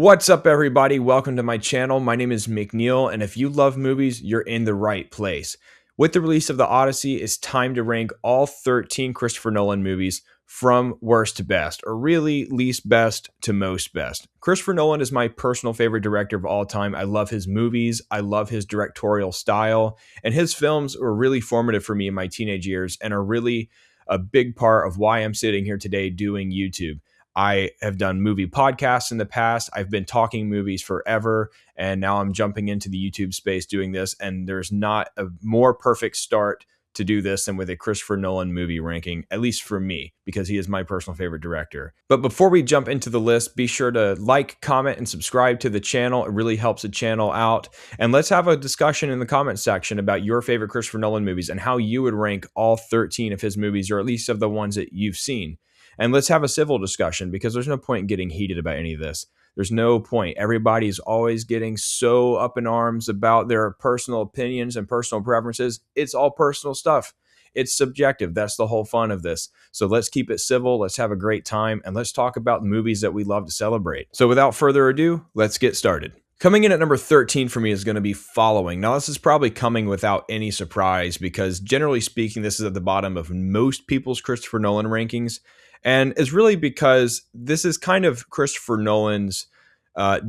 What's up, everybody? Welcome to my channel. My name is McNeil, and if you love movies, you're in the right place. With the release of the Odyssey, it's time to rank all 13 Christopher Nolan movies from worst to best, or really least best to most best. Christopher Nolan is my personal favorite director of all time. I love his movies, I love his directorial style, and his films were really formative for me in my teenage years and are really a big part of why I'm sitting here today doing YouTube. I have done movie podcasts in the past. I've been talking movies forever, and now I'm jumping into the YouTube space doing this. And there's not a more perfect start to do this than with a Christopher Nolan movie ranking, at least for me, because he is my personal favorite director. But before we jump into the list, be sure to like, comment, and subscribe to the channel. It really helps the channel out. And let's have a discussion in the comment section about your favorite Christopher Nolan movies and how you would rank all 13 of his movies, or at least of the ones that you've seen. And let's have a civil discussion, because there's no point in getting heated about any of this. There's no point. Everybody's always getting so up in arms about their personal opinions and personal preferences. It's all personal stuff. It's subjective. That's the whole fun of this. So let's keep it civil. Let's have a great time. And let's talk about the movies that we love to celebrate. So without further ado, let's get started. Coming in at number 13 for me is going to be Following. Now, this is probably coming without any surprise, because generally speaking, this is at the bottom of most people's Christopher Nolan rankings. And it's really because this is kind of Christopher Nolan's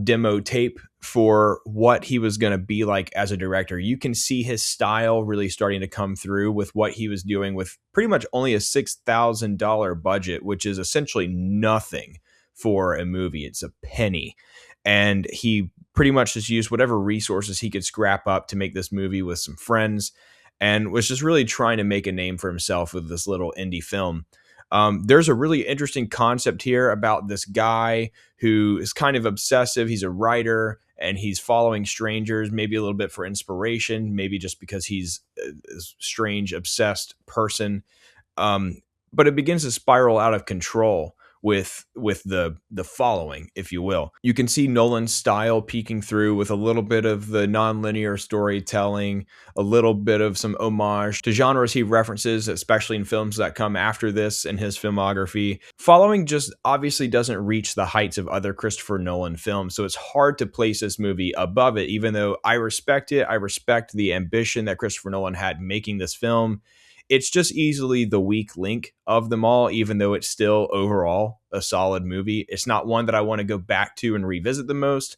demo tape for what he was going to be like as a director. You can see his style really starting to come through with what he was doing with pretty much only a $6,000 budget, which is essentially nothing for a movie. It's a penny. And he pretty much just used whatever resources he could scrap up to make this movie with some friends, and was just really trying to make a name for himself with this little indie film. There's a really interesting concept here about this guy who is kind of obsessive. He's a writer, and he's following strangers, maybe a little bit for inspiration, maybe just because he's a strange, obsessed person. But it begins to spiral out of control with the following, if you will. You can see Nolan's style peeking through with a little bit of the nonlinear storytelling, a little bit of some homage to genres he references, especially in films that come after this in his filmography. Following just obviously doesn't reach the heights of other Christopher Nolan films, so it's hard to place this movie above it, even though I respect it. I respect the ambition that Christopher Nolan had making this film. It's just easily the weak link of them all, even though it's still overall a solid movie. It's not one that I want to go back to and revisit the most,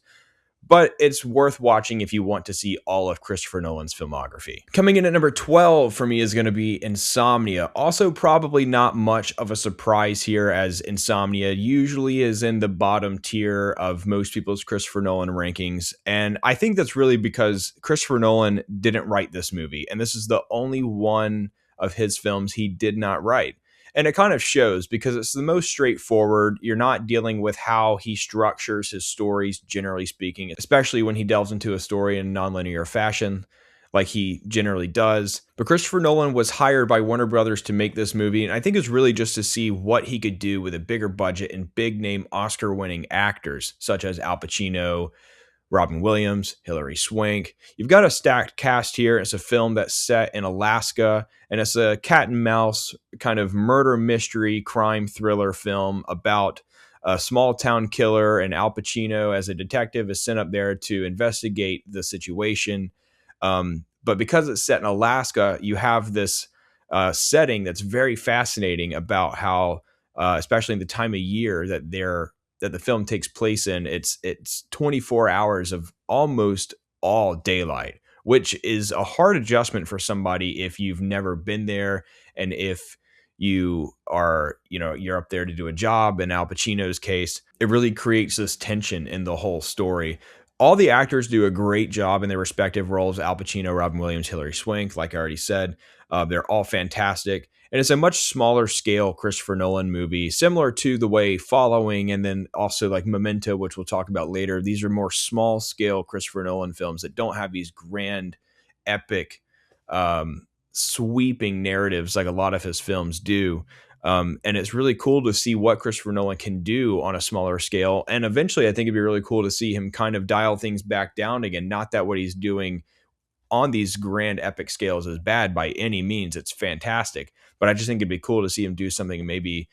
but it's worth watching if you want to see all of Christopher Nolan's filmography. Coming in at number 12 for me is going to be Insomnia. Also probably not much of a surprise here, as Insomnia usually is in the bottom tier of most people's Christopher Nolan rankings. And I think that's really because Christopher Nolan didn't write this movie, and this is the only one of his films he did not write. And it kind of shows, because it's the most straightforward. You're not dealing with how he structures his stories, generally speaking, especially when he delves into a story in nonlinear fashion like he generally does. But Christopher Nolan was hired by Warner Brothers to make this movie, and I think it's really just to see what he could do with a bigger budget and big name Oscar-winning actors such as Al Pacino, Robin Williams, Hilary Swank. You've got a stacked cast here. It's a film that's set in Alaska, and it's a cat and mouse kind of murder mystery crime thriller film about a small town killer, and Al Pacino as a detective is sent up there to investigate the situation. But because it's set in Alaska, you have this setting that's very fascinating about how, especially in the time of year that the film takes place in, it's 24 hours of almost all daylight, which is a hard adjustment for somebody if you've never been there, and if you are, you're up there to do a job. In Al Pacino's case, it really creates this tension in the whole story. All the actors do a great job in their respective roles. Al Pacino, Robin Williams, Hilary Swank, like I already said, they're all fantastic. And it's a much smaller scale Christopher Nolan movie, similar to the way Following, and then also like Memento, which we'll talk about later. These are more small scale Christopher Nolan films that don't have these grand, epic, sweeping narratives like a lot of his films do. And it's really cool to see what Christopher Nolan can do on a smaller scale. And eventually, I think it'd be really cool to see him kind of dial things back down again. Not that what he's doing on these grand epic scales is bad by any means. It's fantastic. But I just think it'd be cool to see him do something maybe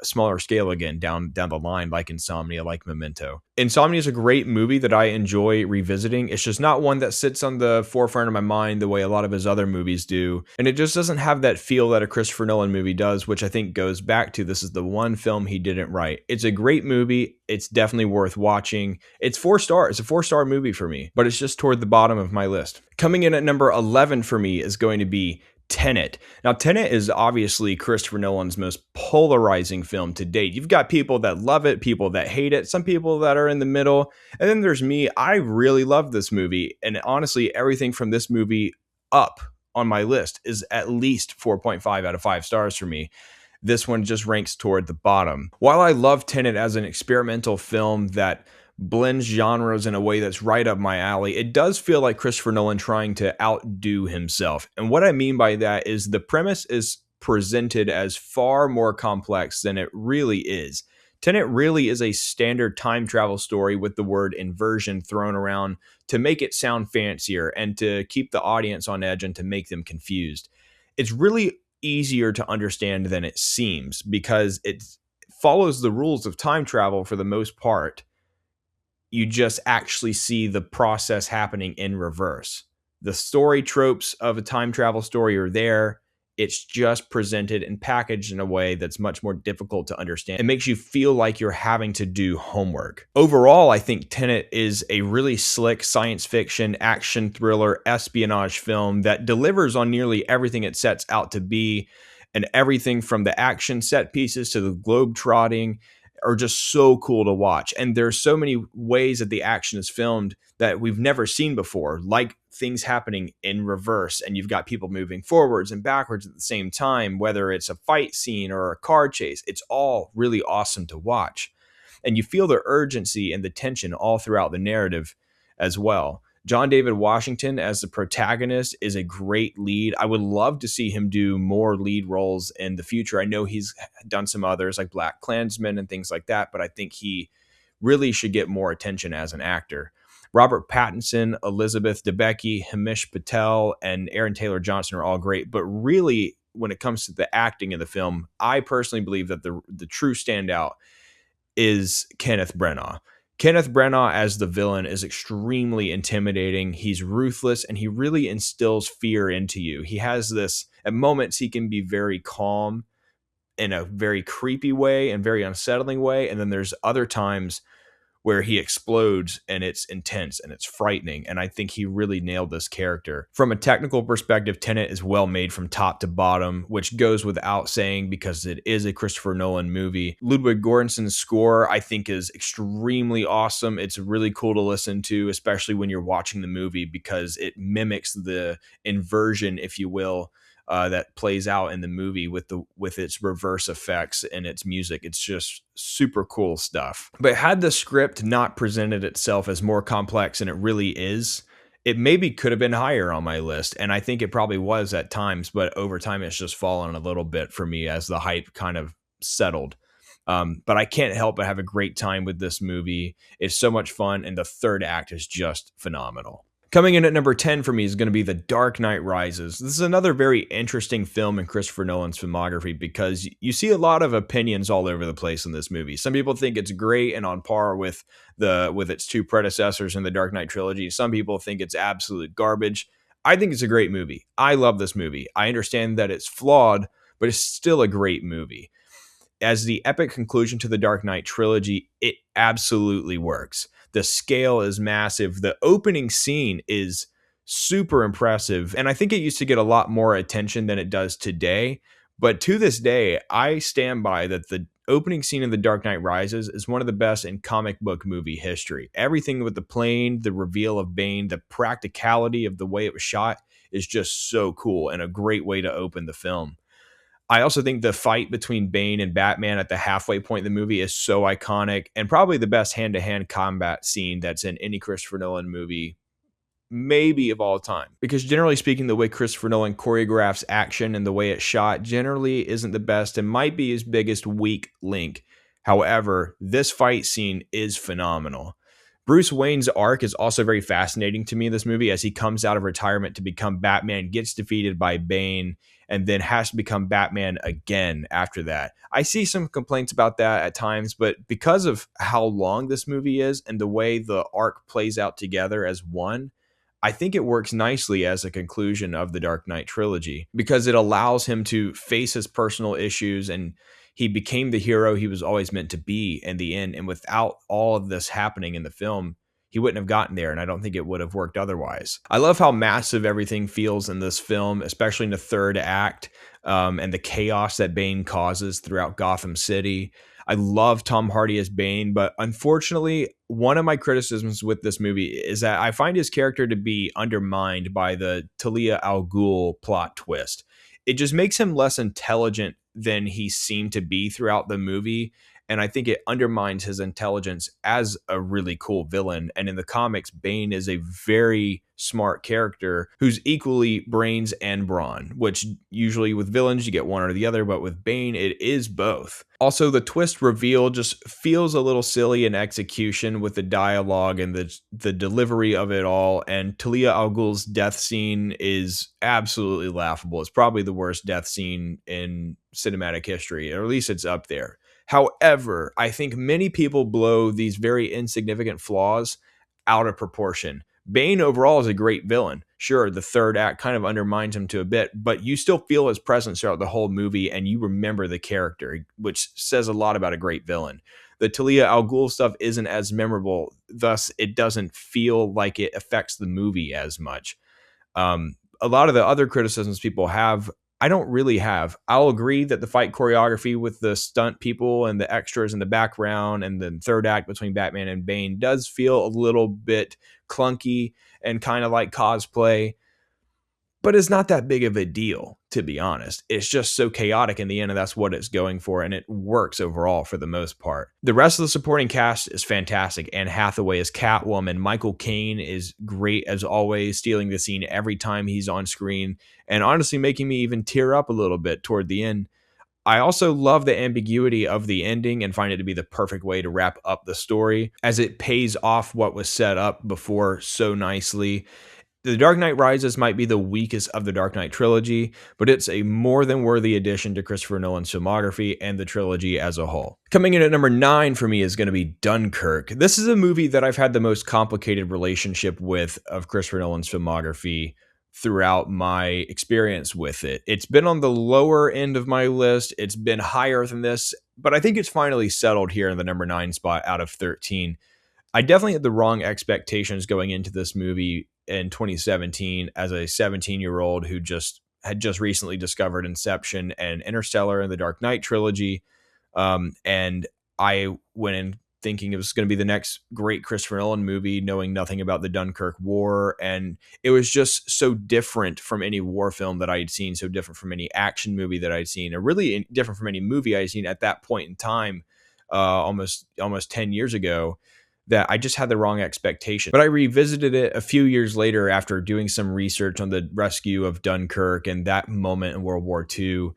smaller scale again down the line, like Insomnia, like Memento. Insomnia is a great movie that I enjoy revisiting. It's just not one that sits on the forefront of my mind the way a lot of his other movies do. And it just doesn't have that feel that a Christopher Nolan movie does, which I think goes back to this is the one film he didn't write. It's a great movie. It's definitely worth watching. It's 4 stars. It's a 4-star movie for me, but it's just toward the bottom of my list. Coming in at number 11 for me is going to be Tenet. Now, Tenet is obviously Christopher Nolan's most polarizing film to date. You've got people that love it, people that hate it, some people that are in the middle, and then there's me. I really love this movie, and honestly, everything from this movie up on my list is at least 4.5 out of 5 stars for me. This one just ranks toward the bottom. While I love Tenet as an experimental film that blends genres in a way that's right up my alley, it does feel like Christopher Nolan trying to outdo himself. And what I mean by that is the premise is presented as far more complex than it really is. Tenet really is a standard time travel story with the word inversion thrown around to make it sound fancier and to keep the audience on edge and to make them confused. It's really easier to understand than it seems because it follows the rules of time travel for the most part. You just actually see the process happening in reverse. The story tropes of a time travel story are there. It's just presented and packaged in a way that's much more difficult to understand. It makes you feel like you're having to do homework. Overall, I think Tenet is a really slick science fiction, action thriller, espionage film that delivers on nearly everything it sets out to be, and everything from the action set pieces to the globe trotting are just so cool to watch. And there's so many ways that the action is filmed that we've never seen before, like things happening in reverse, and you've got people moving forwards and backwards at the same time, whether it's a fight scene or a car chase. It's all really awesome to watch. And you feel the urgency and the tension all throughout the narrative as well. John David Washington as the protagonist is a great lead. I would love to see him do more lead roles in the future. I know he's done some others like Black Klansman and things like that, but I think he really should get more attention as an actor. Robert Pattinson, Elizabeth Debicki, Himesh Patel, and Aaron Taylor Johnson are all great, but really when it comes to the acting in the film, I personally believe that the true standout is Kenneth Branagh. Kenneth Branagh as the villain is extremely intimidating. He's ruthless and he really instills fear into you. He has this, at moments, he can be very calm in a very creepy way and very unsettling way. And then there's other times where he explodes and it's intense and it's frightening. And I think he really nailed this character. From a technical perspective, Tenet is well made from top to bottom, which goes without saying because it is a Christopher Nolan movie. Ludwig Göransson's score, I think, is extremely awesome. It's really cool to listen to, especially when you're watching the movie because it mimics the inversion, if you will, that plays out in the movie with its reverse effects and its music. It's just super cool stuff. But had the script not presented itself as more complex than it really is, it maybe could have been higher on my list. And I think it probably was at times, but over time it's just fallen a little bit for me as the hype kind of settled. But I can't help but have a great time with this movie. It's so much fun, and the third act is just phenomenal. Coming in at number 10 for me is going to be The Dark Knight Rises. This is another very interesting film in Christopher Nolan's filmography because you see a lot of opinions all over the place in this movie. Some people think it's great and on par with its two predecessors in the Dark Knight trilogy. Some people think it's absolute garbage. I think it's a great movie. I love this movie. I understand that it's flawed, but it's still a great movie. As the epic conclusion to the Dark Knight trilogy, it absolutely works. The scale is massive. The opening scene is super impressive. And I think it used to get a lot more attention than it does today. But to this day, I stand by that the opening scene of The Dark Knight Rises is one of the best in comic book movie history. Everything with the plane, the reveal of Bane, the practicality of the way it was shot is just so cool and a great way to open the film. I also think the fight between Bane and Batman at the halfway point of the movie is so iconic and probably the best hand-to-hand combat scene that's in any Christopher Nolan movie, maybe of all time. Because generally speaking, the way Christopher Nolan choreographs action and the way it's shot generally isn't the best and might be his biggest weak link. However, this fight scene is phenomenal. Bruce Wayne's arc is also very fascinating to me in this movie as he comes out of retirement to become Batman, gets defeated by Bane, and then has to become Batman again after that. I see some complaints about that at times, but because of how long this movie is and the way the arc plays out together as one, I think it works nicely as a conclusion of the Dark Knight trilogy because it allows him to face his personal issues, and he became the hero he was always meant to be in the end. And without all of this happening in the film, he wouldn't have gotten there, and I don't think it would have worked otherwise. I love how massive everything feels in this film, especially in the third act, and the chaos that Bane causes throughout Gotham City. I love Tom Hardy as Bane, but unfortunately, one of my criticisms with this movie is that I find his character to be undermined by the Talia al Ghul plot twist. It just makes him less intelligent than he seemed to be throughout the movie. And I think it undermines his intelligence as a really cool villain. And in the comics, Bane is a very smart character who's equally brains and brawn, which usually with villains, you get one or the other. But with Bane, it is both. Also, the twist reveal just feels a little silly in execution with the dialogue and the delivery of it all. And Talia al Ghul's death scene is absolutely laughable. It's probably the worst death scene in cinematic history, or at least it's up there. However, I think many people blow these very insignificant flaws out of proportion. Bane overall is a great villain. Sure, the third act kind of undermines him to a bit, but you still feel his presence throughout the whole movie and you remember the character, which says a lot about a great villain. The Talia al Ghul stuff isn't as memorable, thus it doesn't feel like it affects the movie as much. A lot of the other criticisms people have, I don't really have. I'll agree that the fight choreography with the stunt people and the extras in the background and the third act between Batman and Bane does feel a little bit clunky and kind of like cosplay, but it's not that big of a deal, to be honest. It's just so chaotic in the end, and that's what it's going for, and it works overall for the most part. The rest of the supporting cast is fantastic. Anne Hathaway is Catwoman. Michael Caine is great as always, stealing the scene every time he's on screen, and honestly making me even tear up a little bit toward the end. I also love the ambiguity of the ending and find it to be the perfect way to wrap up the story, as it pays off what was set up before so nicely. The Dark Knight Rises might be the weakest of the Dark Knight trilogy, but it's a more than worthy addition to Christopher Nolan's filmography and the trilogy as a whole. Coming in at number 9 for me is going to be Dunkirk. This is a movie that I've had the most complicated relationship with of Christopher Nolan's filmography throughout my experience with it. It's been on the lower end of my list. It's been higher than this, but I think it's finally settled here in the number 9 spot out of 13. I definitely had the wrong expectations going into this movie in 2017 as a 17-year-old who had just recently discovered Inception and Interstellar and the Dark Knight trilogy. And I went in thinking it was going to be the next great Christopher Nolan movie, knowing nothing about the Dunkirk War. And it was just so different from any war film that I had seen, so different from any action movie that I'd seen, or really different from any movie I'd seen at that point in time, almost 10 years ago, that I just had the wrong expectation. But I revisited it a few years later after doing some research on the rescue of Dunkirk and that moment in World War II.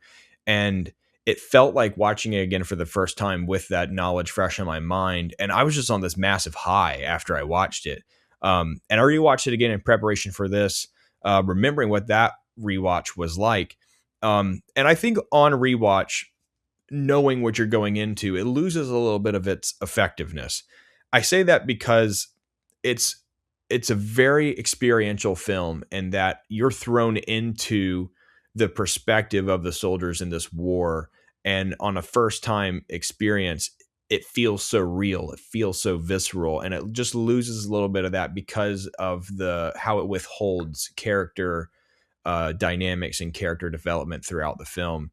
And it felt like watching it again for the first time with that knowledge fresh in my mind. And I was just on this massive high after I watched it. And I rewatched it again in preparation for this, remembering what that rewatch was like. And I think on rewatch, knowing what you're going into, it loses a little bit of its effectiveness. I say that because it's a very experiential film, and that you're thrown into the perspective of the soldiers in this war. And on a first time experience, it feels so real. It feels so visceral, and it just loses a little bit of that because of how it withholds character dynamics and character development throughout the film.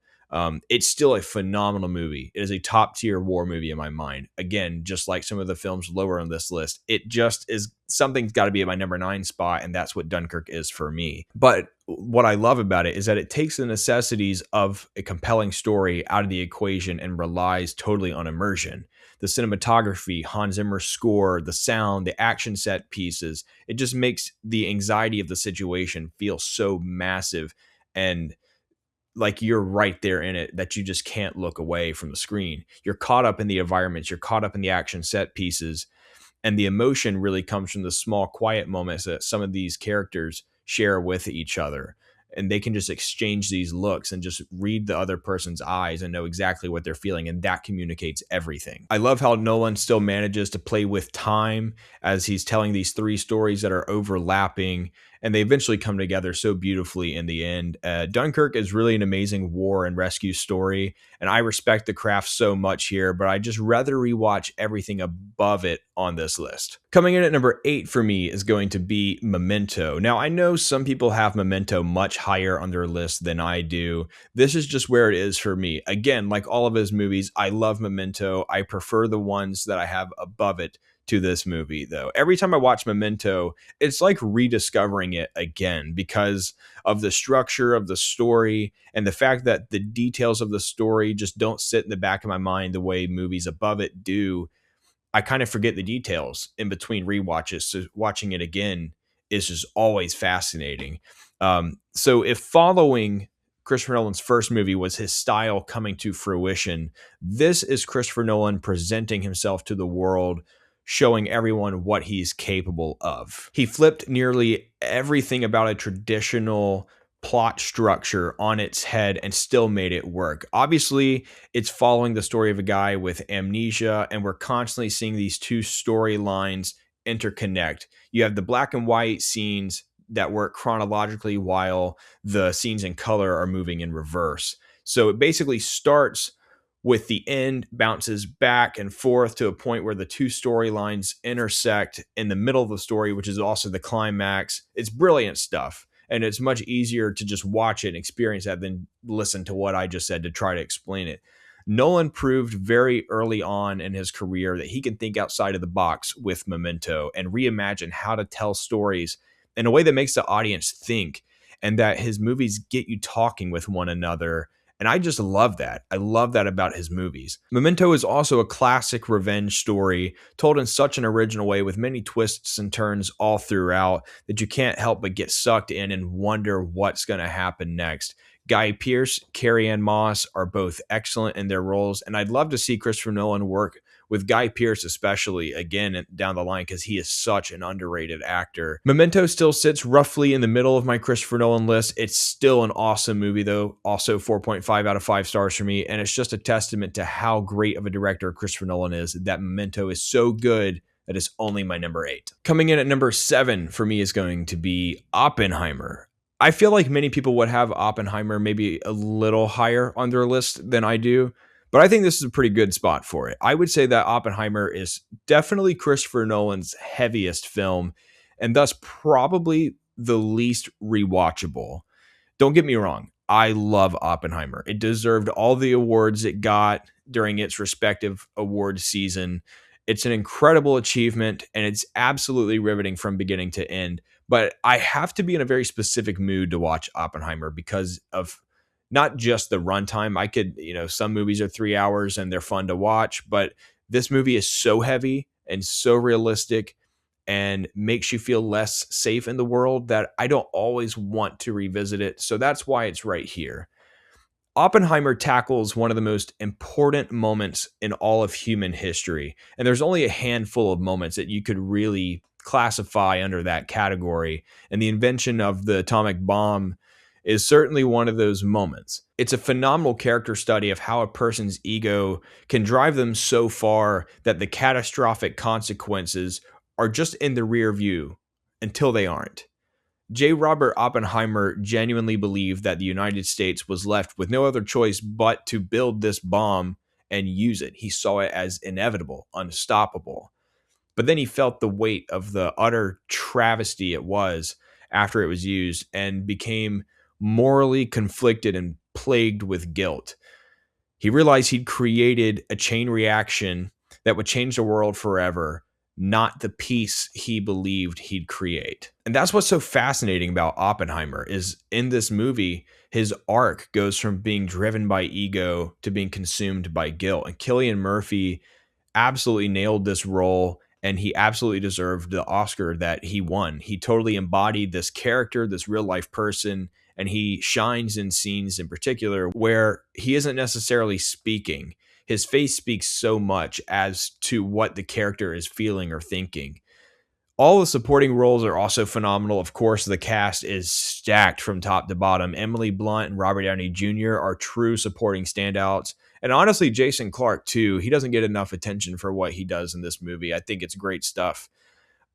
It's still a phenomenal movie. It is a top tier war movie in my mind. Again, just like some of the films lower on this list, it just is something's got to be at my number 9 spot. And that's what Dunkirk is for me. But what I love about it is that it takes the necessities of a compelling story out of the equation and relies totally on immersion. The cinematography, Hans Zimmer's score, the sound, the action set pieces, it just makes the anxiety of the situation feel so massive and like you're right there in it, that you just can't look away from the screen. You're caught up in the environments. You're caught up in the action set pieces. And the emotion really comes from the small, quiet moments that some of these characters share with each other. And they can just exchange these looks and just read the other person's eyes and know exactly what they're feeling. And that communicates everything. I love how Nolan still manages to play with time as he's telling these three stories that are overlapping, and they eventually come together so beautifully in the end. Dunkirk is really an amazing war and rescue story, and I respect the craft so much here, but I just rather rewatch everything above it on this list. Coming in at number 8 for me is going to be Memento. Now, I know some people have Memento much higher on their list than I do. This is just where it is for me. Again, like all of his movies, I love Memento. I prefer the ones that I have above it to this movie, though. Every time I watch Memento, it's like rediscovering it again because of the structure of the story and the fact that the details of the story just don't sit in the back of my mind the way movies above it do. I kind of forget the details in between rewatches. So watching it again is just always fascinating. So if following Christopher Nolan's first movie was his style coming to fruition, this is Christopher Nolan presenting himself to the world, showing everyone what he's capable of. He flipped nearly everything about a traditional plot structure on its head and still made it work. Obviously, it's following the story of a guy with amnesia, and we're constantly seeing these two storylines interconnect. You have the black and white scenes that work chronologically while the scenes in color are moving in reverse. So it basically starts with the end, bounces back and forth to a point where the two storylines intersect in the middle of the story, which is also the climax. It's brilliant stuff. And it's much easier to just watch it and experience that than listen to what I just said to try to explain it. Nolan proved very early on in his career that he can think outside of the box with Memento and reimagine how to tell stories in a way that makes the audience think, and that his movies get you talking with one another. And I just love that. I love that about his movies. Memento is also a classic revenge story told in such an original way with many twists and turns all throughout that you can't help but get sucked in and wonder what's going to happen next. Guy Pearce, Carrie-Anne Moss are both excellent in their roles, and I'd love to see Christopher Nolan work with Guy Pearce especially again down the line because he is such an underrated actor. Memento still sits roughly in the middle of my Christopher Nolan list. It's still an awesome movie though, also 4.5 out of 5 stars for me, and it's just a testament to how great of a director Christopher Nolan is that Memento is so good that it's only my number 8. Coming in at number 7 for me is going to be Oppenheimer. I feel like many people would have Oppenheimer maybe a little higher on their list than I do, but I think this is a pretty good spot for it. I would say that Oppenheimer is definitely Christopher Nolan's heaviest film, and thus probably the least rewatchable. Don't get me wrong, I love Oppenheimer. It deserved all the awards it got during its respective award season. It's an incredible achievement, and it's absolutely riveting from beginning to end. But I have to be in a very specific mood to watch Oppenheimer because of not just the runtime. I could, some movies are 3 hours and they're fun to watch, but this movie is so heavy and so realistic and makes you feel less safe in the world that I don't always want to revisit it. So that's why it's right here. Oppenheimer tackles one of the most important moments in all of human history. And there's only a handful of moments that you could really classify under that category. And the invention of the atomic bomb is certainly one of those moments. It's a phenomenal character study of how a person's ego can drive them so far that the catastrophic consequences are just in the rear view until they aren't. J. Robert Oppenheimer genuinely believed that the United States was left with no other choice but to build this bomb and use it. He saw it as inevitable, unstoppable. But then he felt the weight of the utter travesty it was after it was used and became morally conflicted and plagued with guilt. He realized he'd created a chain reaction that would change the world forever, not the peace he believed he'd create. And that's what's so fascinating about Oppenheimer is in this movie, his arc goes from being driven by ego to being consumed by guilt. And Cillian Murphy absolutely nailed this role, and he absolutely deserved the Oscar that he won. He totally embodied this character, this real life person, and he shines in scenes in particular where he isn't necessarily speaking. His face speaks so much as to what the character is feeling or thinking. All the supporting roles are also phenomenal. Of course, the cast is stacked from top to bottom. Emily Blunt and Robert Downey Jr. are true supporting standouts. And honestly, Jason Clarke, too. He doesn't get enough attention for what he does in this movie. I think it's great stuff.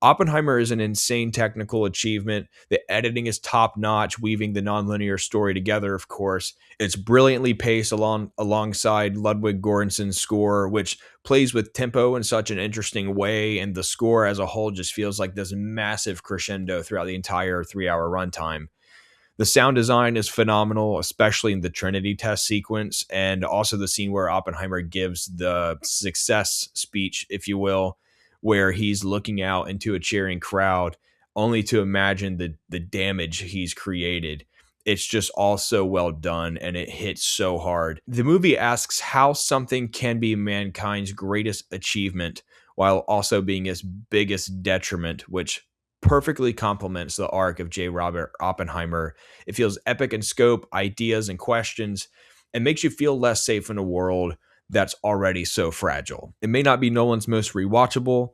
Oppenheimer is an insane technical achievement. The editing is top notch, weaving the nonlinear story together, of course. It's brilliantly paced alongside Ludwig Göransson's score, which plays with tempo in such an interesting way. And the score as a whole just feels like this massive crescendo throughout the entire 3 hour runtime. The sound design is phenomenal, especially in the Trinity test sequence, and also the scene where Oppenheimer gives the success speech, if you will, where he's looking out into a cheering crowd, only to imagine the damage he's created. It's just all so well done, and it hits so hard. The movie asks how something can be mankind's greatest achievement while also being its biggest detriment, which perfectly complements the arc of J. Robert Oppenheimer. It feels epic in scope, ideas, and questions, and makes you feel less safe in a world that's already so fragile. It may not be Nolan's most rewatchable,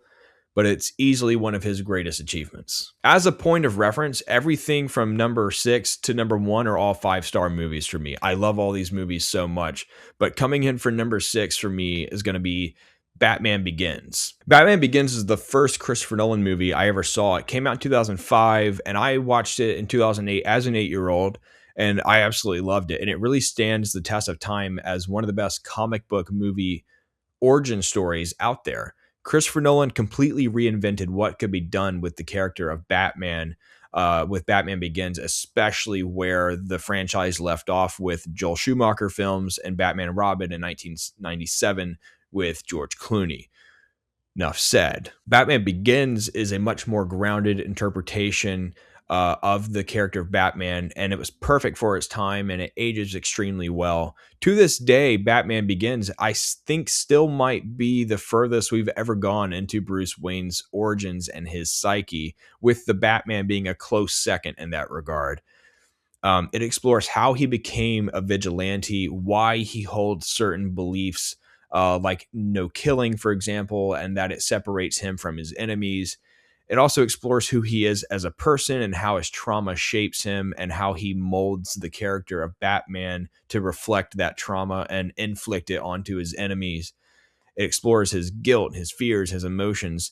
but it's easily one of his greatest achievements. As a point of reference, everything from number 6 to number 1 are all 5-star movies for me. I love all these movies so much, but coming in for number 6 for me is going to be Batman Begins. Batman Begins is the first Christopher Nolan movie I ever saw. It came out in 2005, and I watched it in 2008 as an 8-year-old, and I absolutely loved it. And it really stands the test of time as one of the best comic book movie origin stories out there. Christopher Nolan completely reinvented what could be done with the character of Batman with Batman Begins, especially where the franchise left off with Joel Schumacher films and Batman and Robin in 1997 with George Clooney. Enough said. Batman Begins is a much more grounded interpretation of the character of Batman, and it was perfect for its time, and it ages extremely well. To this day, Batman Begins, I think, still might be the furthest we've ever gone into Bruce Wayne's origins and his psyche, with the Batman being a close second in that regard. It explores how he became a vigilante, why he holds certain beliefs, like no killing, for example, and that it separates him from his enemies. It also explores who he is as a person and how his trauma shapes him and how he molds the character of Batman to reflect that trauma and inflict it onto his enemies. It explores his guilt, his fears, his emotions.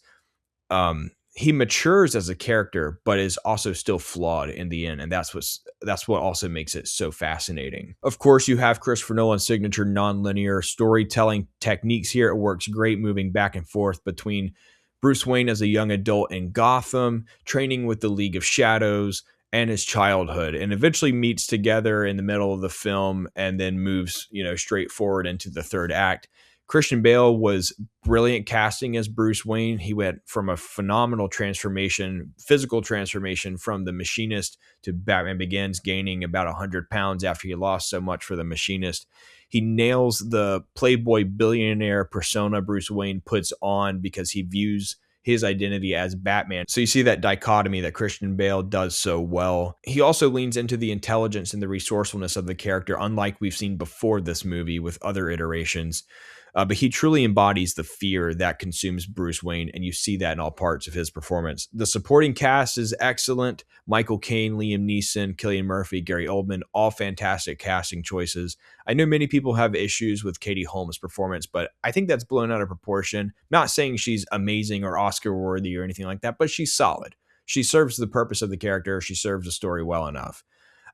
He matures as a character, but is also still flawed in the end, and that's what also makes it so fascinating. Of course, you have Christopher Nolan's signature nonlinear storytelling techniques here. It works great, moving back and forth between Bruce Wayne as a young adult in Gotham, training with the League of Shadows, and his childhood, and eventually meets together in the middle of the film and then moves, straight forward into the third act. Christian Bale was brilliant casting as Bruce Wayne. He went from a phenomenal transformation, physical transformation from The Machinist to Batman Begins, gaining about 100 pounds after he lost so much for The Machinist. He nails the playboy billionaire persona Bruce Wayne puts on because he views his identity as Batman. So you see that dichotomy that Christian Bale does so well. He also leans into the intelligence and the resourcefulness of the character, unlike we've seen before this movie with other iterations. But he truly embodies the fear that consumes Bruce Wayne, and you see that in all parts of his performance. The supporting cast is excellent. Michael Caine, Liam Neeson, Cillian Murphy, Gary Oldman, all fantastic casting choices. I know many people have issues with Katie Holmes' performance, but I think that's blown out of proportion. Not saying she's amazing or Oscar-worthy or anything like that, but she's solid. She serves the purpose of the character. She serves the story well enough.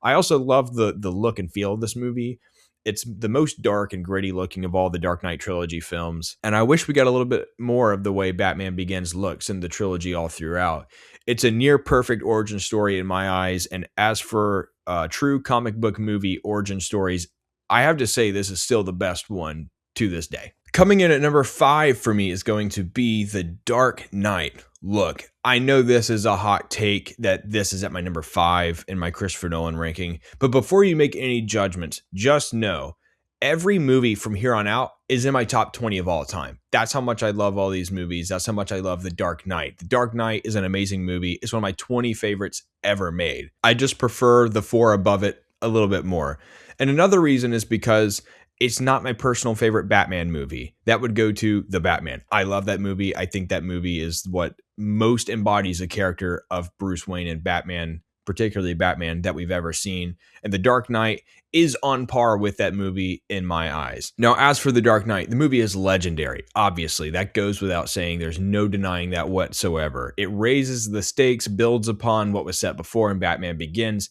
I also love the look and feel of this movie. It's the most dark and gritty looking of all the Dark Knight trilogy films. And I wish we got a little bit more of the way Batman Begins looks in the trilogy all throughout. It's a near perfect origin story in my eyes. And as for true comic book movie origin stories, I have to say this is still the best one to this day. Coming in at number 5 for me is going to be The Dark Knight. Look, I know this is a hot take that this is at my number 5 in my Christopher Nolan ranking, but before you make any judgments, just know every movie from here on out is in my top 20 of all time. That's how much I love all these movies. That's how much I love The Dark Knight. The Dark Knight is an amazing movie. It's one of my 20 favorites ever made. I just prefer the 4 above it a little bit more. And another reason is because It's not my personal favorite Batman movie. That would go to The Batman. I love that movie. I think that movie is what most embodies a character of Bruce Wayne and Batman, particularly Batman, that we've ever seen. And The Dark Knight is on par with that movie in my eyes. Now, as for The Dark Knight, the movie is legendary. Obviously, that goes without saying. There's no denying that whatsoever. It raises the stakes, builds upon what was set before in Batman Begins,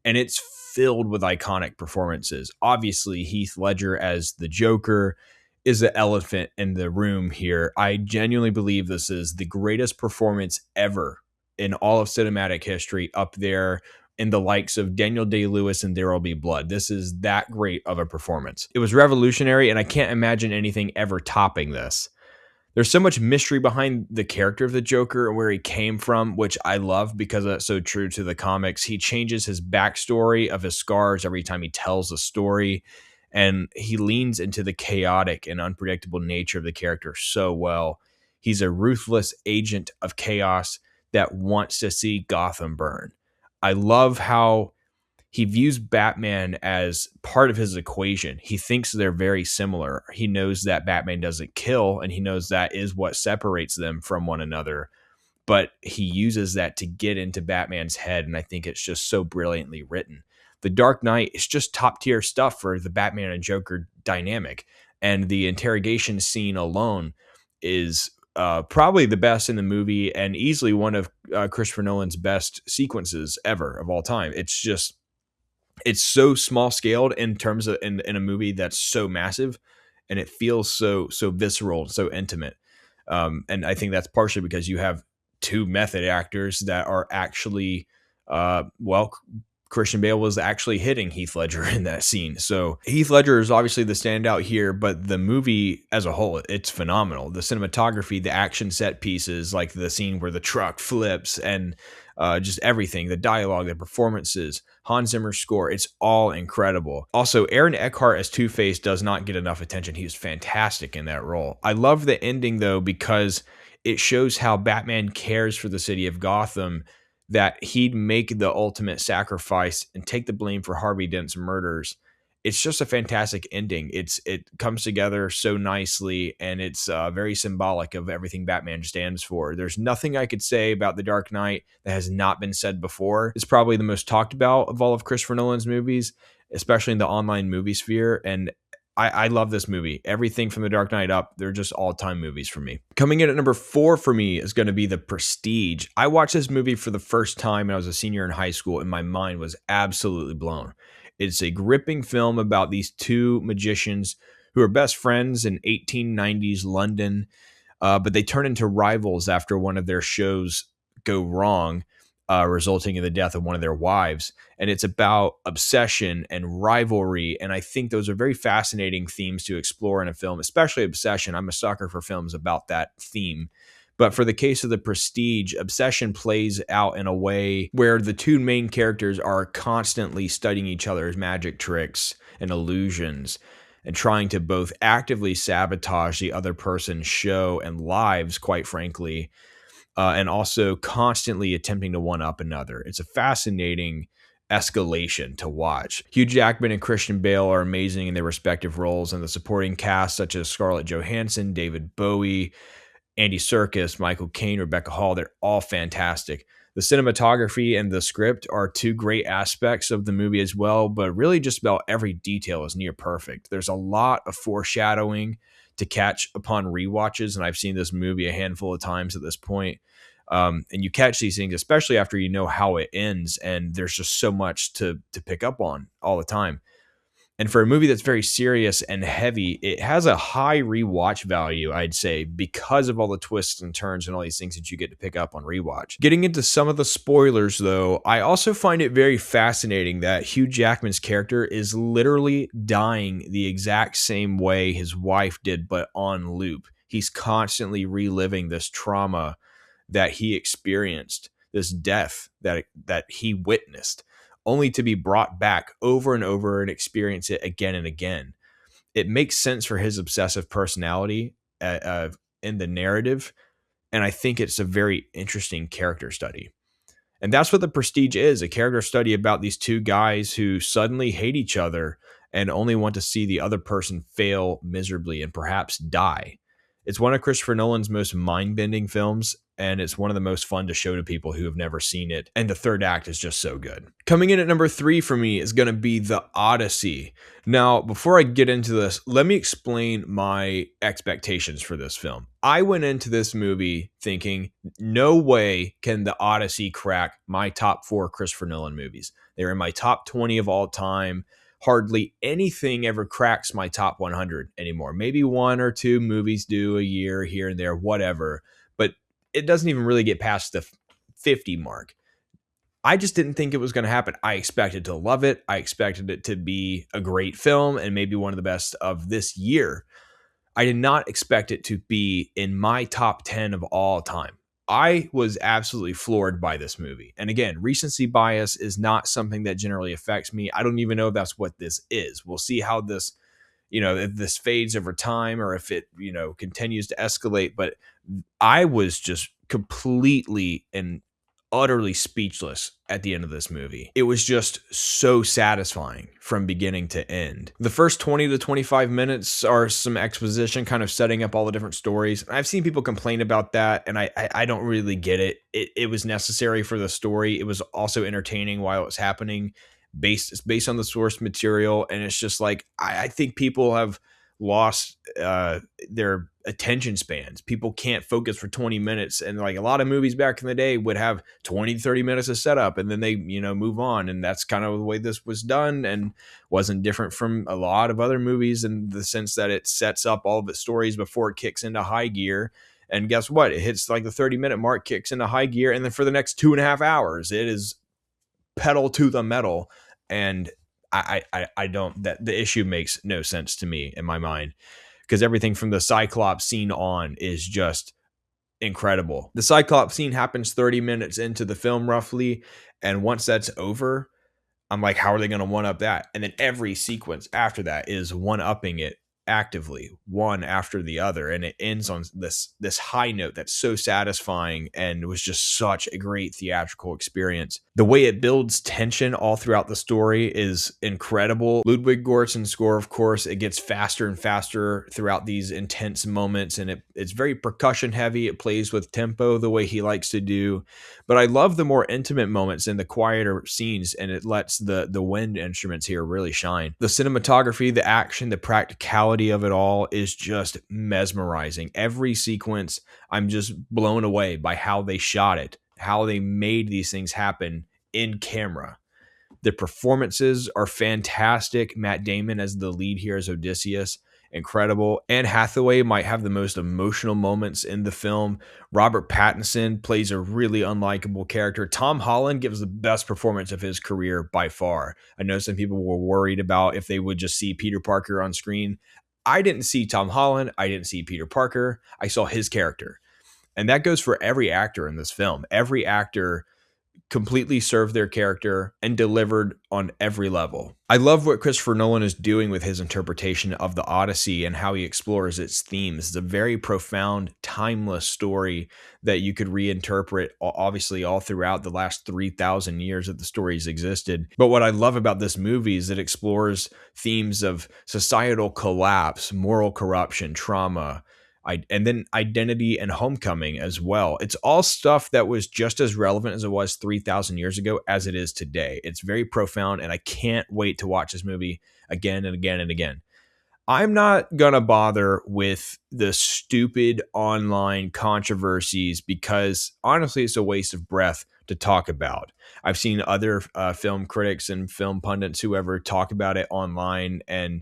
and it's filled with iconic performances. Obviously, Heath Ledger as the Joker is the elephant in the room here. I genuinely believe this is the greatest performance ever in all of cinematic history, up there in the likes of Daniel Day-Lewis and There Will Be Blood. This is that great of a performance. It was revolutionary, and I can't imagine anything ever topping this. There's so much mystery behind the character of the Joker and where he came from, which I love because that's so true to the comics. He changes his backstory of his scars every time he tells a story, and he leans into the chaotic and unpredictable nature of the character so well. He's a ruthless agent of chaos that wants to see Gotham burn. I love how he views Batman as part of his equation. He thinks they're very similar. He knows that Batman doesn't kill, and he knows that is what separates them from one another. But he uses that to get into Batman's head, and I think it's just so brilliantly written. The Dark Knight is just top tier stuff for the Batman and Joker dynamic, and the interrogation scene alone is probably the best in the movie and easily one of Christopher Nolan's best sequences ever of all time. It's so small scaled in terms of in a movie that's so massive, and it feels so visceral, so intimate. And I think that's partially because you have two method actors that are actually, well, Christian Bale was actually hitting Heath Ledger in that scene. So Heath Ledger is obviously the standout here, but the movie as a whole, it's phenomenal. The cinematography, the action set pieces, like the scene where the truck flips, and just everything, the dialogue, the performances, Hans Zimmer's score, it's all incredible. Also, Aaron Eckhart as Two-Face does not get enough attention. He was fantastic in that role. I love the ending, though, because it shows how Batman cares for the city of Gotham, that he'd make the ultimate sacrifice and take the blame for Harvey Dent's murders. It's just a fantastic ending. It comes together so nicely, and it's very symbolic of everything Batman stands for. There's nothing I could say about The Dark Knight that has not been said before. It's probably the most talked about of all of Christopher Nolan's movies, especially in the online movie sphere, and I love this movie. Everything from The Dark Knight up, they're just all-time movies for me. Coming in at number 4 for me is going to be The Prestige. I watched this movie for the first time when I was a senior in high school, and my mind was absolutely blown. It's a gripping film about these two magicians who are best friends in 1890s London, but they turn into rivals after one of their shows go wrong, resulting in the death of one of their wives. And it's about obsession and rivalry. And I think those are very fascinating themes to explore in a film, especially obsession. I'm a sucker for films about that theme. But for the case of The Prestige, obsession plays out in a way where the two main characters are constantly studying each other's magic tricks and illusions, and trying to both actively sabotage the other person's show and lives, quite frankly, and also constantly attempting to one-up another. It's a fascinating escalation to watch. Hugh Jackman and Christian Bale are amazing in their respective roles, and the supporting cast, such as Scarlett Johansson, David Bowie, Andy Serkis, Michael Caine, Rebecca Hall, they're all fantastic. The cinematography and the script are two great aspects of the movie as well, but really just about every detail is near perfect. There's a lot of foreshadowing to catch upon rewatches, and I've seen this movie a handful of times at this point. And you catch these things, especially after you know how it ends, and there's just so much to pick up on all the time. And for a movie that's very serious and heavy, it has a high rewatch value, I'd say, because of all the twists and turns and all these things that you get to pick up on rewatch. Getting into some of the spoilers, though, I also find it very fascinating that Hugh Jackman's character is literally dying the exact same way his wife did, but on loop. He's constantly reliving this trauma that he experienced, this death that he witnessed, only to be brought back over and over and experience it again and again. It makes sense for his obsessive personality in the narrative, and I think it's a very interesting character study. And that's what The Prestige is, a character study about these two guys who suddenly hate each other and only want to see the other person fail miserably and perhaps die. It's one of Christopher Nolan's most mind-bending films, and it's one of the most fun to show to people who have never seen it. And the third act is just so good. Coming in at number 3 for me is going to be The Odyssey. Now, before I get into this, let me explain my expectations for this film. I went into this movie thinking, no way can The Odyssey crack my top 4 Christopher Nolan movies. They're in my top 20 of all time. Hardly anything ever cracks my top 100 anymore. Maybe one or two movies do a year here and there, whatever. But it doesn't even really get past the 50 mark. I just didn't think it was going to happen. I expected to love it. I expected it to be a great film and maybe one of the best of this year. I did not expect it to be in my top 10 of all time. I was absolutely floored by this movie. And again, recency bias is not something that generally affects me. I don't even know if that's what this is. We'll see how this, if this fades over time or if it, continues to escalate. But I was just completely and utterly speechless at the end of this movie. It was just so satisfying from beginning to end. The first 20 to 25 minutes are some exposition kind of setting up all the different stories. I've seen people complain about that, and I don't really get it. It was necessary for the story. It was also entertaining while it was happening, based on the source material. And it's just like, I think people have lost their attention spans. People can't focus for 20 minutes. And like a lot of movies back in the day would have 20, 30 minutes of setup and then they, move on. And that's kind of the way this was done and wasn't different from a lot of other movies in the sense that it sets up all of its stories before it kicks into high gear. And guess what? It hits like the 30-minute mark, kicks into high gear. And then for the next 2.5 hours, it is pedal to the metal. And I don't, that the issue makes no sense to me in my mind, because everything from the Cyclops scene on is just incredible. The Cyclops scene happens 30 minutes into the film roughly. And once that's over, I'm like, how are they going to one up that? And then every sequence after that is one upping it actively, one after the other. And it ends on this high note that's so satisfying and was just such a great theatrical experience. The way it builds tension all throughout the story is incredible. Ludwig Göransson's score, of course, it gets faster and faster throughout these intense moments, and it's very percussion heavy. It plays with tempo the way he likes to do. But I love the more intimate moments and the quieter scenes, and it lets the wind instruments here really shine. The cinematography, the action, the practicality of it all is just mesmerizing. Every sequence, I'm just blown away by how they shot it, how they made these things happen in camera. The performances are fantastic. Matt Damon as the lead here as Odysseus, incredible. Anne Hathaway might have the most emotional moments in the film. Robert Pattinson plays a really unlikable character. Tom Holland gives the best performance of his career by far. I know some people were worried about if they would just see Peter Parker on screen. I didn't see Tom Holland. I didn't see Peter Parker. I saw his character. And that goes for every actor in this film. Every actor completely served their character and delivered on every level. I love what Christopher Nolan is doing with his interpretation of the Odyssey and how he explores its themes. It's a very profound, timeless story that you could reinterpret, obviously, all throughout the last 3,000 years that the story's existed. But what I love about this movie is it explores themes of societal collapse, moral corruption, trauma, and then identity and homecoming as well. It's all stuff that was just as relevant as it was 3,000 years ago as it is today. It's very profound, and I can't wait to watch this movie again and again and again. I'm not going to bother with the stupid online controversies because honestly, it's a waste of breath to talk about. I've seen other film critics and film pundits, whoever, talk about it online, and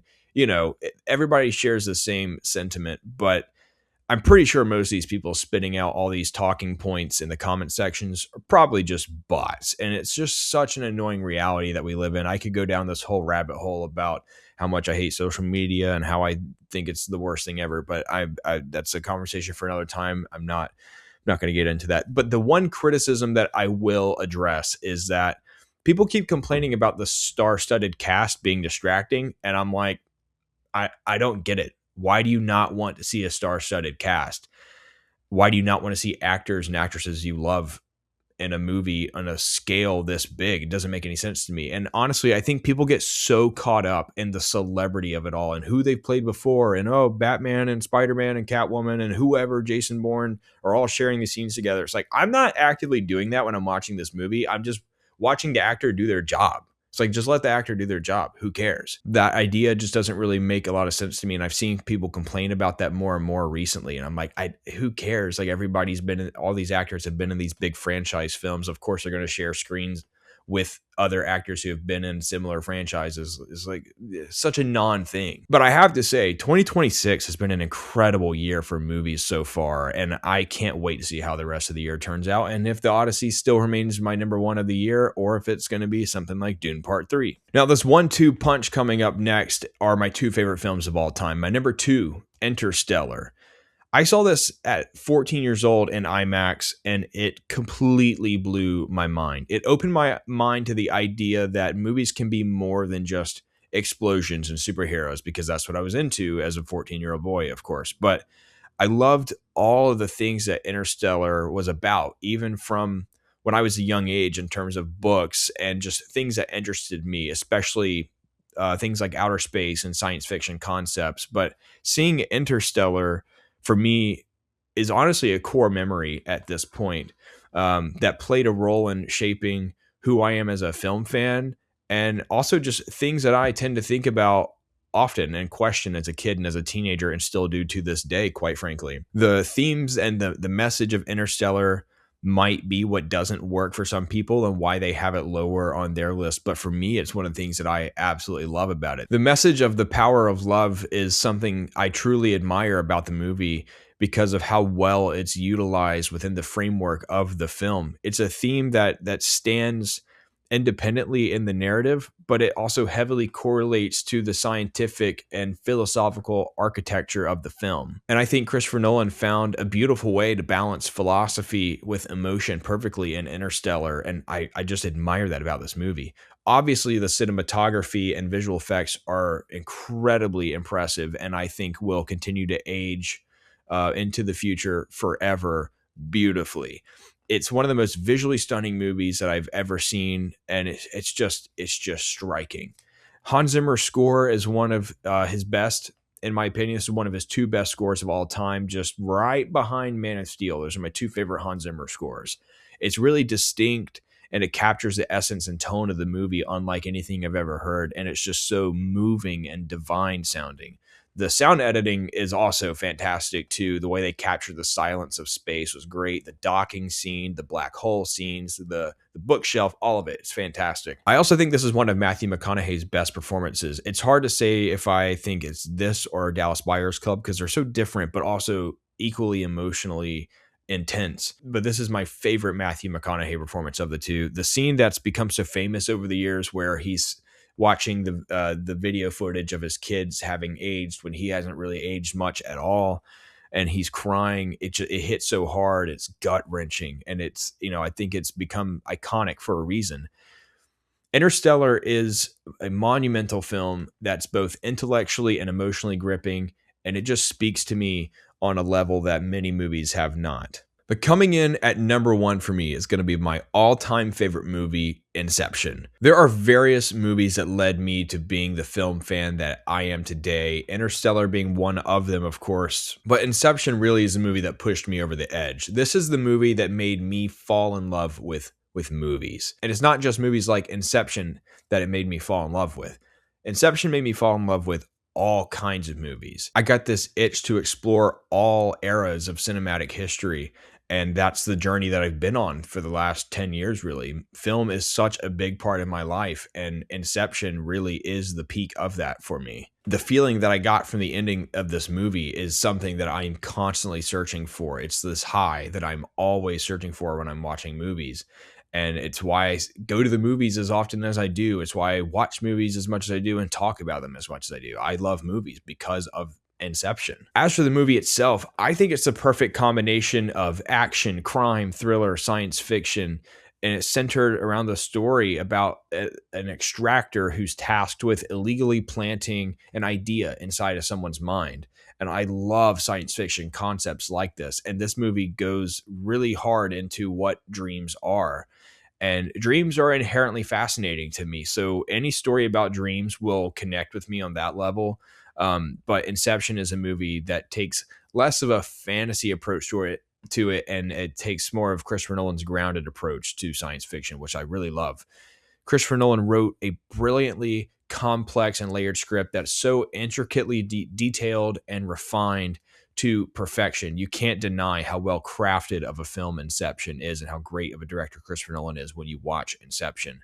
everybody shares the same sentiment, but I'm pretty sure most of these people spitting out all these talking points in the comment sections are probably just bots. And it's just such an annoying reality that we live in. I could go down this whole rabbit hole about how much I hate social media and how I think it's the worst thing ever. But I that's a conversation for another time. I'm not going to get into that. But the one criticism that I will address is that people keep complaining about the star-studded cast being distracting. And I'm like, I don't get it. Why do you not want to see a star-studded cast? Why do you not want to see actors and actresses you love in a movie on a scale this big. It doesn't make any sense to me. And honestly, I think people get so caught up in the celebrity of it all and who they've played before, and oh, Batman and Spider-Man and Catwoman and whoever, Jason Bourne, are all sharing the scenes together. It's like, I'm not actively doing that when I'm watching this movie. I'm just watching the actor do their job. It's like, just let the actor do their job. Who cares? That idea just doesn't really make a lot of sense to me. And I've seen people complain about that more and more recently. And I'm like, who cares? Like, everybody's been in, all these actors have been in these big franchise films. Of course, they're going to share screens with other actors who have been in similar franchises. Is like such a non-thing. But I have to say, 2026 has been an incredible year for movies so far, and I can't wait to see how the rest of the year turns out, and if the Odyssey still remains my number one of the year, or if it's going to be something like Dune Part 3. Now, this 1-2 punch coming up next are my two favorite films of all time. My number 2, Interstellar. I saw this at 14 years old in IMAX, and it completely blew my mind. It opened my mind to the idea that movies can be more than just explosions and superheroes, because that's what I was into as a 14-year-old boy, of course. But I loved all of the things that Interstellar was about, even from when I was a young age, in terms of books and just things that interested me, especially things like outer space and science fiction concepts. But seeing Interstellar, for me, is honestly a core memory at this point, that played a role in shaping who I am as a film fan, and also just things that I tend to think about often and question as a kid and as a teenager, and still do to this day, quite frankly. The themes and the message of Interstellar might be what doesn't work for some people and why they have it lower on their list. But for me, it's one of the things that I absolutely love about it. The message of the power of love is something I truly admire about the movie, because of how well it's utilized within the framework of the film. It's a theme that stands independently in the narrative, but it also heavily correlates to the scientific and philosophical architecture of the film. And I think Christopher Nolan found a beautiful way to balance philosophy with emotion perfectly in Interstellar, and I just admire that about this movie. Obviously, the cinematography and visual effects are incredibly impressive, and I think will continue to age into the future forever beautifully. It's one of the most visually stunning movies that I've ever seen, and it's just striking. Hans Zimmer's score is one of his best, in my opinion. This is one of his 2 best scores of all time, just right behind Man of Steel. Those are my 2 favorite Hans Zimmer scores. It's really distinct, and it captures the essence and tone of the movie unlike anything I've ever heard, and it's just so moving and divine sounding. The sound editing is also fantastic too. The way they captured the silence of space was great. The docking scene, the black hole scenes, the bookshelf, all of it. It's fantastic. I also think this is one of Matthew McConaughey's best performances. It's hard to say if I think it's this or Dallas Buyers Club, because they're so different, but also equally emotionally intense. But this is my favorite Matthew McConaughey performance of the two. The scene that's become so famous over the years, where he's watching the video footage of his kids having aged when he hasn't really aged much at all, and he's crying. It hits so hard, it's gut wrenching, and it's, I think it's become iconic for a reason. Interstellar is a monumental film that's both intellectually and emotionally gripping, and it just speaks to me on a level that many movies have not. But coming in at number 1 for me is going to be my all-time favorite movie, Inception. There are various movies that led me to being the film fan that I am today, Interstellar being one of them, of course. But Inception really is the movie that pushed me over the edge. This is the movie that made me fall in love with movies. And it's not just movies like Inception that it made me fall in love with. Inception made me fall in love with all kinds of movies. I got this itch to explore all eras of cinematic history, and that's the journey that I've been on for the last 10 years, really. Film is such a big part of my life, and Inception really is the peak of that for me. The feeling that I got from the ending of this movie is something that I'm constantly searching for. It's this high that I'm always searching for when I'm watching movies. And it's why I go to the movies as often as I do. It's why I watch movies as much as I do and talk about them as much as I do. I love movies because of Inception. As for the movie itself, I think it's the perfect combination of action, crime, thriller, science fiction, and it's centered around the story about an extractor who's tasked with illegally planting an idea inside of someone's mind. And I love science fiction concepts like this. And this movie goes really hard into what dreams are. And dreams are inherently fascinating to me. So any story about dreams will connect with me on that level. But Inception is a movie that takes less of a fantasy approach to it, and it takes more of Christopher Nolan's grounded approach to science fiction, which I really love. Christopher Nolan wrote a brilliantly complex and layered script that's so intricately detailed and refined to perfection. You can't deny how well crafted of a film Inception is and how great of a director Christopher Nolan is when you watch Inception.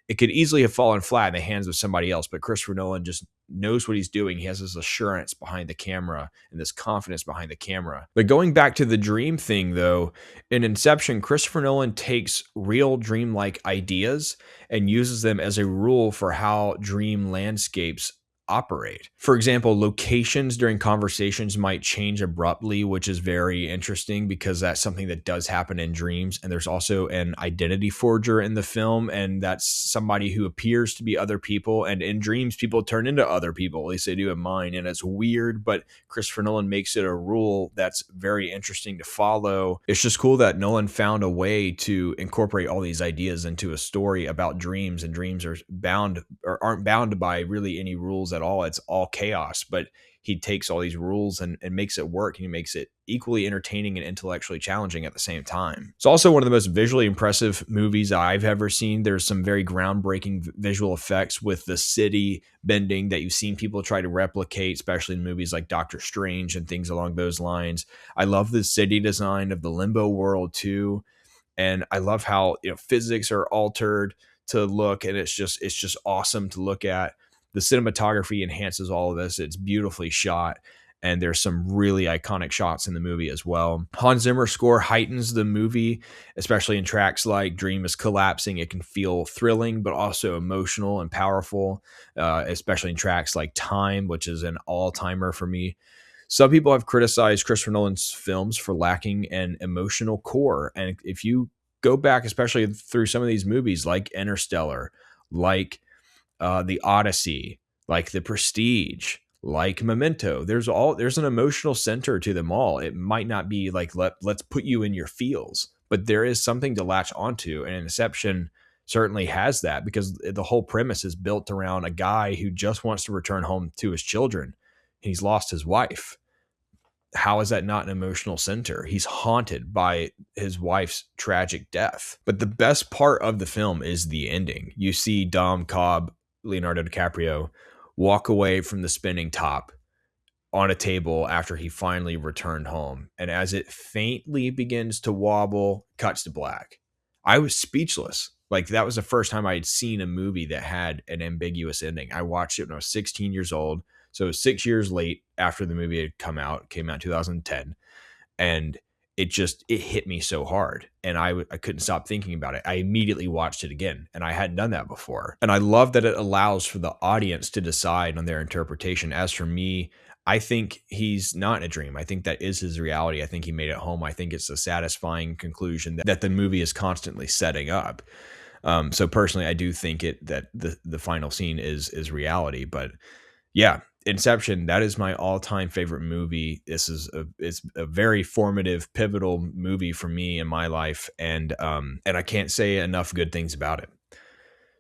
It could easily have fallen flat in the hands of somebody else, but Christopher Nolan just knows what he's doing. He has this assurance behind the camera and this confidence behind the camera. But going back to the dream thing, though, in Inception, Christopher Nolan takes real dreamlike ideas and uses them as a rule for how dream landscapes operate. For example, locations during conversations might change abruptly, which is very interesting because that's something that does happen in dreams. And there's also an identity forger in the film, and that's somebody who appears to be other people. And in dreams, people turn into other people, at least they do in mine. And it's weird, but Christopher Nolan makes it a rule that's very interesting to follow. It's just cool that Nolan found a way to incorporate all these ideas into a story about dreams, and dreams are bound or aren't bound by really any rules at all. It's all chaos, but he takes all these rules and makes it work, and he makes it equally entertaining and intellectually challenging at the same time. It's also one of the most visually impressive movies I've ever seen. There's some very groundbreaking visual effects with the city bending that you've seen people try to replicate, especially in movies like Doctor Strange and things along those lines. I love the city design of the Limbo world too. And I love how, physics are altered to look, and it's just awesome to look at. The cinematography enhances all of this. It's beautifully shot, and there's some really iconic shots in the movie as well. Hans Zimmer's score heightens the movie, especially in tracks like Dream is Collapsing. It can feel thrilling, but also emotional and powerful, especially in tracks like Time, which is an all-timer for me. Some people have criticized Christopher Nolan's films for lacking an emotional core. And if you go back, especially through some of these movies like Interstellar, like the Odyssey, like The Prestige, like Memento, there's an emotional center to them all. It might not be like let's put you in your feels, but there is something to latch onto, and Inception certainly has that, because the whole premise is built around a guy who just wants to return home to his children. He's lost his wife. How is that not an emotional center? He's haunted by his wife's tragic death. But the best part of the film is the ending. You see Dom Cobb, Leonardo DiCaprio, walk away from the spinning top on a table after he finally returned home. And as it faintly begins to wobble, cuts to black. I was speechless. Like, that was the first time I had seen a movie that had an ambiguous ending. I watched it when I was 16 years old. So 6 years late after the movie had come out. It came out in 2010. And it hit me so hard, and I couldn't stop thinking about it. I immediately watched it again, and I hadn't done that before. And I love that it allows for the audience to decide on their interpretation. As for me, I think he's not in a dream. I think that is his reality. I think he made it home. I think it's a satisfying conclusion that the movie is constantly setting up. So personally, I do think that the final scene is reality. But yeah, Inception, that is my all-time favorite movie. It's a very formative, pivotal movie for me in my life, and I can't say enough good things about it.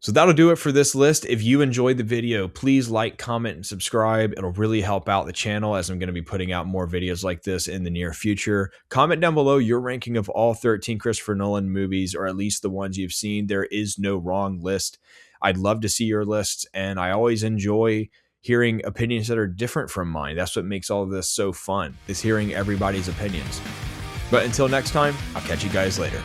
So that'll do it for this list. If you enjoyed the video, please like, comment, and subscribe. It'll really help out the channel, as I'm going to be putting out more videos like this in the near future. Comment down below your ranking of all 13 Christopher Nolan movies, or at least the ones you've seen. There is no wrong list. I'd love to see your lists, and I always enjoy hearing opinions that are different from mine. That's what makes all of this so fun, is hearing everybody's opinions. But until next time, I'll catch you guys later.